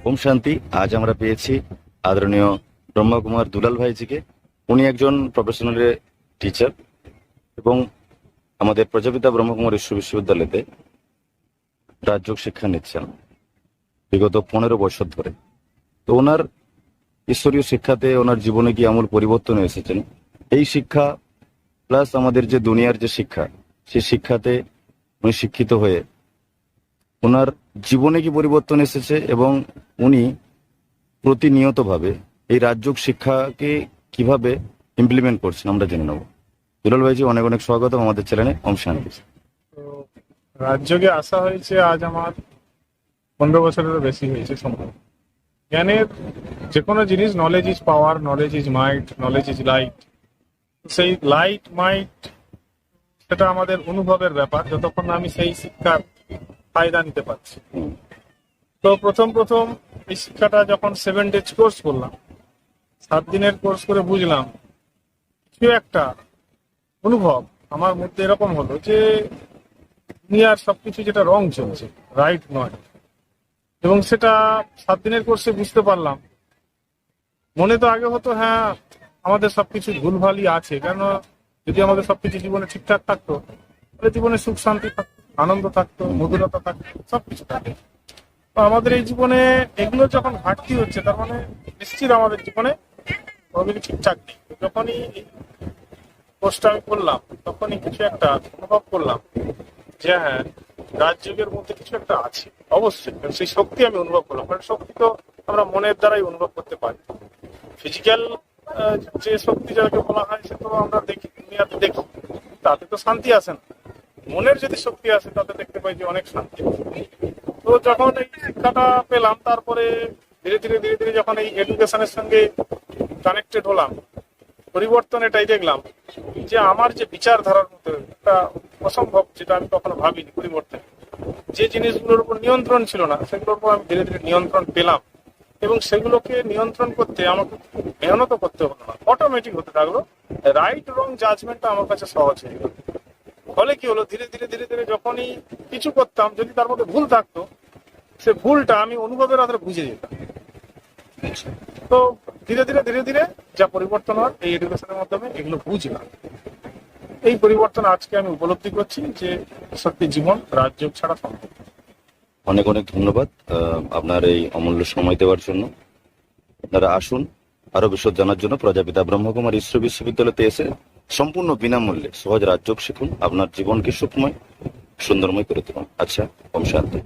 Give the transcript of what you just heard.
ওম শান্তি। আজ আমরা পেয়েছি আদরণীয় ব্রহ্মকুমার দুলাল ভাইজিকে। উনি একজন প্রফেশনাল টিচার এবং আমাদের প্রজাপিতা ব্রহ্মকুমার বিশ্ববিদ্যালয়তে রাজযোগ শিক্ষা নিচ্ছেন বিগত 15 বছর ধরে। তো ওনার ঈশ্বরীয় শিক্ষাতে ওনার জীবনে কি আমূল পরিবর্তন এসেছেন, এই শিক্ষা প্লাস আমাদের যে দুনিয়ার যে শিক্ষা, সেই শিক্ষাতে উনি শিক্ষিত হয়ে ওনার জীবনে কি পরিবর্তন এসেছে এবং উনি প্রতিনিয়তভাবে এই রাজযোগ শিক্ষাকে কিভাবে ইমপ্লিমেন্ট করছেন আমরা জেনে নেব। দুলাল ভাইজি, অনেক অনেক স্বাগতম আমাদের চ্যানেলে। ওম শান্তি। তো রাজযোগে আসা হয়েছে আজ আমার 15 বছরেরও বেশি হয়েছে সম্ভব। জ্ঞানের যে কোনো জিনিস, knowledge is power, knowledge is might, knowledge is light. সেই লাইট মাইট সেটা আমাদের অনুভবের ব্যাপার, যতক্ষণ না আমি সেই শিক্ষার ফায়দা নিতে পারছি। তো প্রথম এই শিক্ষাটা যখন 7 ডেজ কোর্স করলাম, 7 দিনের কোর্স করে বুঝলাম কিছু একটা অনুভব আমার মধ্যে এরকম হলো যে দুনিয়ার সবকিছু যেটা রং চলছে, রাইট নয়। এবং সেটা 7 দিনের কোর্সে বুঝতে পারলাম। মনে তো আগে হতো হ্যাঁ আমাদের সবকিছু ভুলভালই আছে, কেন যদি আমাদের সবকিছু জীবনে ঠিকঠাক থাকতো তাহলে জীবনে সুখ শান্তি থাকতো, আনন্দ থাকতো, মধুরতা থাকতো, সবকিছু থাকতো। তো আমাদের এই জীবনে এগুলো যখন ঘাটতি হচ্ছে, তার মানে নিশ্চিত আমাদের জীবনে সবকিছু ঠিকঠাক নেই। যখনই এই কোর্সটা আমি করলাম তখনই কিছু একটা অনুভব করলাম যে হ্যাঁ রাজযোগের মধ্যে কিছু একটা আছে অবশ্যই। সেই শক্তি আমি অনুভব করলাম, কারণ শক্তি তো আমরা মনের দ্বারাই অনুভব করতে পারি। ফিজিক্যাল যে শক্তি যাকে বলা হয় সে তো আমরা দেখি, দুনিয়াতে দেখি, তাতে তো শান্তি আসে না। মনের যদি শক্তি আসে তাতে দেখতে পাই যে অনেক শান্তি। তো যখন এই শিক্ষাটা পেলাম, তারপরে ধীরে ধীরে যখন এই এডুকেশনের সঙ্গে কানেক্টেড হলাম, পরিবর্তন এটাই দেখলাম যে আমার যে বিচারধারার মধ্যে একটা অসম্ভব, যেটা আমি কখনো ভাবিনি, পরিবর্তন। যে জিনিসগুলোর উপর নিয়ন্ত্রণ ছিল না সেগুলোর উপর আমি ধীরে ধীরে নিয়ন্ত্রণ পেলাম, এবং সেগুলোকে নিয়ন্ত্রণ করতে আমাকে মেহনত করতে হলো না, অটোমেটিক হতে থাকলো। রাইট রং জাজমেন্টটা আমার কাছে সহজ হয়ে গেল। ফলে কি হলো, ধীরে ধীরে যখনই কিছু করতাম, যদি তার মধ্যে ভুল থাকতো, সে ভুলটা আমি অনুভবের আধারে বুঝে যেতাম। তো ধীরে ধীরে যা পরিবর্তন হয় এই এডুকেশনের মাধ্যমে এগুলো বুঝলাম। এই পরিবর্তন আজকে আমি উপলব্ধি করছি যে সত্যি জীবন রাজযোগ ছাড়া সম্ভব। অনেক অনেক ধন্যবাদ আপনার এই অমূল্য সময় দেওয়ার জন্য। আপনারা আসুন আরো বিশদ জানার জন্য প্রজাপিতা ব্রহ্মকুমার ঈশ্বর বিশ্ববিদ্যালয়তে এসে সম্পূর্ণ বিনামূল্যে সহজ রাজযোগ শিখুন, আপনার জীবনকে সুখময় সুন্দরময় করে তুলুন। আচ্ছা, ওম শান্তি।